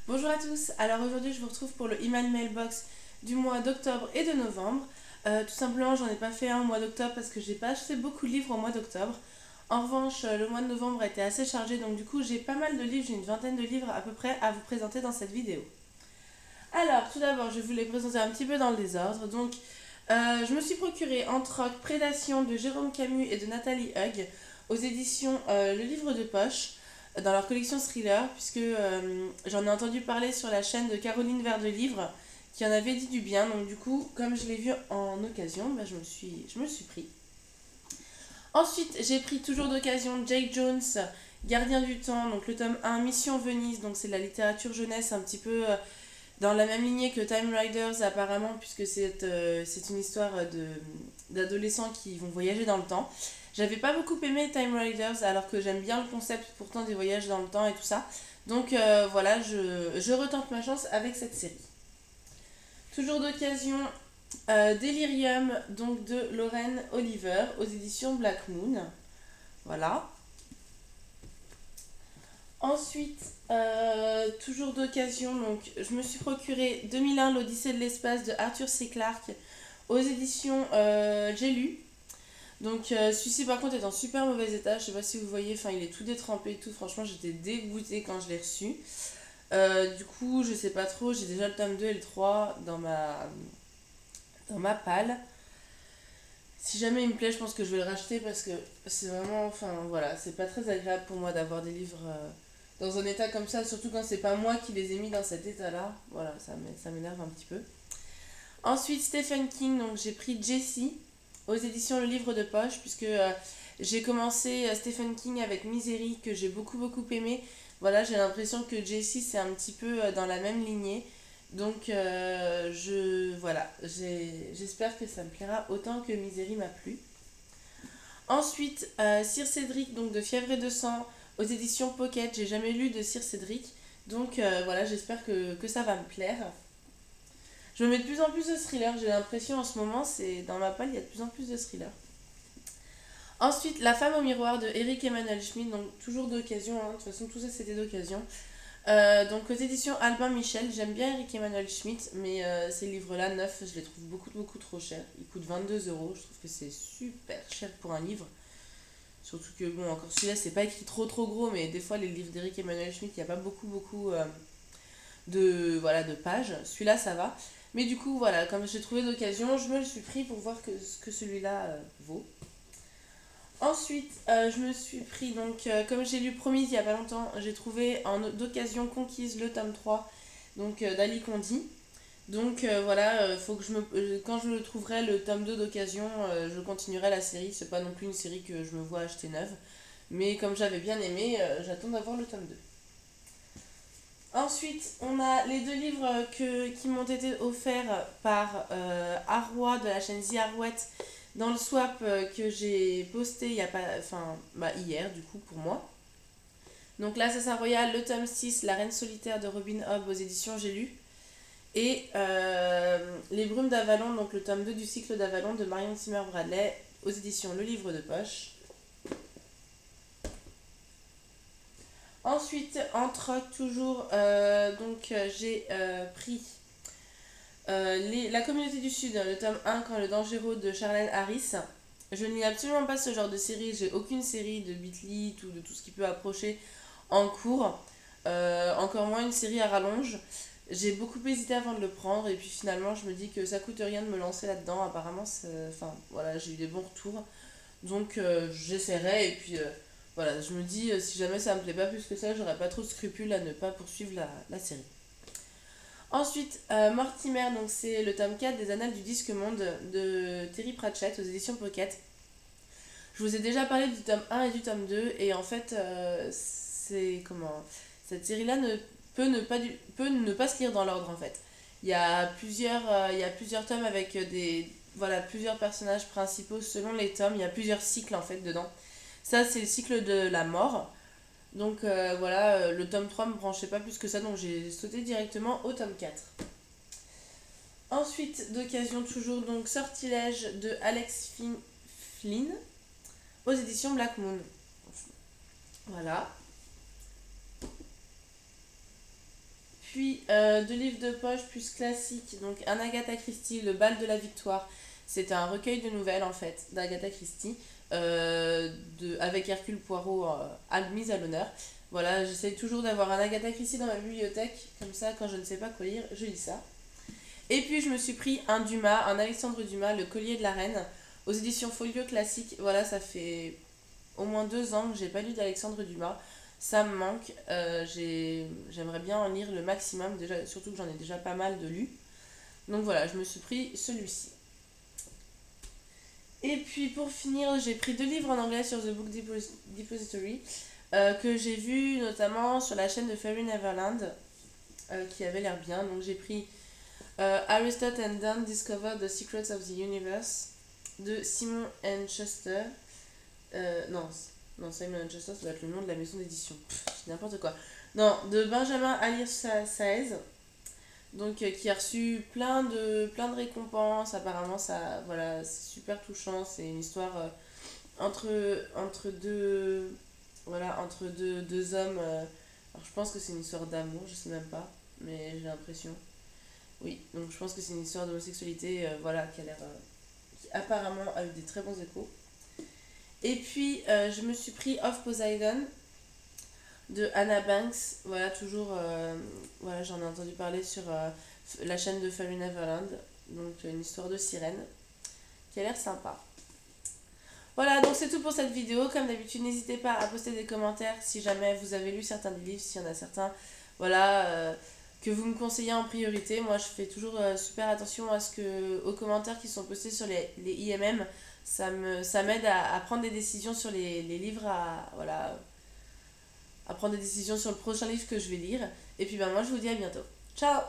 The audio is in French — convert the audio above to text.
Bonjour à tous, alors aujourd'hui je vous retrouve pour le email mailbox du mois d'octobre et de novembre. Tout simplement j'en ai pas fait un au mois d'octobre parce que j'ai pas acheté beaucoup de livres au mois d'octobre. En revanche le mois de novembre a été assez chargé donc du coup j'ai pas mal de livres, j'ai une vingtaine de livres à peu près à vous présenter dans cette vidéo. Alors tout d'abord je vais vous les présenter un petit peu dans le désordre. Donc je me suis procuré entre autres Prédation de Jérôme Camus et de Nathalie Hug aux éditions Le Livre de Poche dans leur collection thriller, puisque j'en ai entendu parler sur la chaîne de Caroline Vert de Livre qui en avait dit du bien. Donc du coup, comme je l'ai vu en occasion, bah, je me le suis pris. Ensuite, j'ai pris toujours d'occasion Jake Jones, Gardien du temps, donc le tome 1, Mission Venise, donc c'est de la littérature jeunesse un petit peu dans la même lignée que Time Riders apparemment, puisque c'est une histoire d'adolescents qui vont voyager dans le temps. J'avais pas beaucoup aimé Time Riders alors que j'aime bien le concept pourtant des voyages dans le temps et tout ça. Donc voilà, je retente ma chance avec cette série. Toujours d'occasion, Delirium donc de Lorraine Oliver aux éditions Black Moon. Voilà. Ensuite, toujours d'occasion, donc je me suis procuré 2001 l'Odyssée de l'espace de Arthur C. Clarke aux éditions J'ai lu. Donc celui-ci par contre est en super mauvais état, je sais pas si vous voyez, enfin il est tout détrempé et tout, franchement j'étais dégoûtée quand je l'ai reçu. Du coup je sais pas trop, j'ai déjà le tome 2 et le 3 dans ma palle. Si jamais il me plaît, je pense que je vais le racheter parce que c'est vraiment, enfin voilà, c'est pas très agréable pour moi d'avoir des livres dans un état comme ça, surtout quand c'est pas moi qui les ai mis dans cet état-là. Voilà, ça m'énerve un petit peu. Ensuite, Stephen King, donc j'ai pris Jessie aux éditions Le Livre de Poche, puisque j'ai commencé Stephen King avec Misery, que j'ai beaucoup aimé. Voilà, j'ai l'impression que Jessie, c'est un petit peu dans la même lignée. Donc, voilà, j'espère que ça me plaira autant que Misery m'a plu. Ensuite, Sir Cédric, donc de Fièvre et de sang, aux éditions Pocket. J'ai jamais lu de Sir Cédric, donc voilà, j'espère que ça va me plaire. Je me mets de plus en plus de thrillers, j'ai l'impression en ce moment, c'est dans ma palle, il y a de plus en plus de thrillers. Ensuite, La femme au miroir de Eric Emmanuel Schmitt, donc toujours d'occasion, hein, de toute façon tout ça c'était d'occasion. Donc aux éditions Albin Michel, j'aime bien Eric Emmanuel Schmitt, mais ces livres-là, neufs, je les trouve beaucoup trop chers. Ils coûtent 22 euros, je trouve que c'est super cher pour un livre. Surtout que, bon, encore celui-là, c'est pas écrit trop gros, mais des fois, les livres d'Eric Emmanuel Schmitt, il n'y a pas beaucoup de pages. Celui-là, ça va. Mais du coup, voilà, comme j'ai trouvé d'occasion, je me le suis pris pour voir ce que celui-là vaut. Ensuite, je me suis pris, donc, comme j'ai lu Promise il n'y a pas longtemps, j'ai trouvé d'occasion Conquise le tome 3 donc, d'Ali Kondi. Donc voilà, faut que quand je le trouverai le tome 2 d'occasion, je continuerai la série. C'est pas non plus une série que je me vois acheter neuve. Mais comme j'avais bien aimé, j'attends d'avoir le tome 2. Ensuite, on a les deux livres qui m'ont été offerts par Arwa de la chaîne The Arouette dans le swap que j'ai posté il y a pas, enfin, hier du coup pour moi. Donc l'Assassin Royal, le tome 6, La Reine solitaire de Robin Hobb aux éditions J'ai lu. Et Les Brumes d'Avalon, donc le tome 2 du cycle d'Avalon de Marion Zimmer Bradley aux éditions Le Livre de Poche. Ensuite, en troc, toujours, j'ai pris La communauté du Sud, le tome 1, Quand le danger rôde de Charlène Harris. Je ne lis absolument pas ce genre de série, j'ai aucune série de Beatlit ou de tout ce qui peut approcher en cours. Encore moins une série à rallonge. J'ai beaucoup hésité avant de le prendre et puis finalement je me dis que ça coûte rien de me lancer là-dedans. Apparemment, enfin voilà, j'ai eu des bons retours. Donc j'essaierai et puis voilà, je me dis si jamais ça me plaît pas plus que ça, j'aurai pas trop de scrupules à ne pas poursuivre la série. Ensuite, Mortimer, donc c'est le tome 4 des Annales du Disque Monde de Terry Pratchett aux éditions Pocket. Je vous ai déjà parlé du tome 1 et du tome 2 et en fait, cette série-là peut ne pas se lire dans l'ordre en fait. Il y a plusieurs tomes avec plusieurs personnages principaux selon les tomes. Il y a plusieurs cycles en fait dedans. Ça, c'est le cycle de la mort. Donc le tome 3 me branchait pas plus que ça, donc j'ai sauté directement au tome 4. Ensuite, d'occasion toujours, donc Sortilège de Flynn aux éditions Black Moon. Voilà. puis deux livres de poche plus classiques, donc un Agatha Christie, Le bal de la victoire. C'était un recueil de nouvelles en fait d'Agatha Christie, avec Hercule Poirot mise à l'honneur. Voilà, j'essaye toujours d'avoir un Agatha Christie dans ma bibliothèque, comme ça quand je ne sais pas quoi lire, je lis ça. Et puis je me suis pris un Dumas, un Alexandre Dumas, Le collier de la reine, aux éditions Folio Classique. Voilà, ça fait au moins 2 ans que j'ai pas lu d'Alexandre Dumas. Ça me manque, j'aimerais bien en lire le maximum, déjà, surtout que j'en ai déjà pas mal de lus. Donc voilà, je me suis pris celui-ci. Et puis pour finir, j'ai pris 2 livres en anglais sur The Book Depository, que j'ai vu notamment sur la chaîne de Fairy Neverland, qui avait l'air bien. Donc j'ai pris Aristotle and Dunn Discover the Secrets of the Universe de Simon and Schuster. Non, Simon & Schuster, ça doit être le nom de la maison d'édition. C'est n'importe quoi. Non, de Benjamin Alire Saez. Donc, qui a reçu plein de récompenses. Apparemment, ça, voilà, c'est super touchant. C'est une histoire entre deux, voilà, deux hommes. Alors, je pense que c'est une histoire d'amour, je sais même pas, mais j'ai l'impression. Oui, donc je pense que c'est une histoire d'homosexualité, voilà, qui a l'air, qui apparemment a eu des très bons échos. Et puis, je me suis pris Of Poseidon de Anna Banks. Voilà, toujours, voilà, j'en ai entendu parler sur la chaîne de Fairy Neverland. Donc, une histoire de sirène qui a l'air sympa. Voilà, donc c'est tout pour cette vidéo. Comme d'habitude, n'hésitez pas à poster des commentaires si jamais vous avez lu certains des livres, s'il y en a certains, voilà, que vous me conseillez en priorité. Moi, je fais toujours super attention aux commentaires qui sont postés sur les IMM. Ça m'aide à prendre des décisions sur les livres, voilà, à prendre des décisions sur le prochain livre que je vais lire. Et puis ben moi je vous dis à bientôt. Ciao!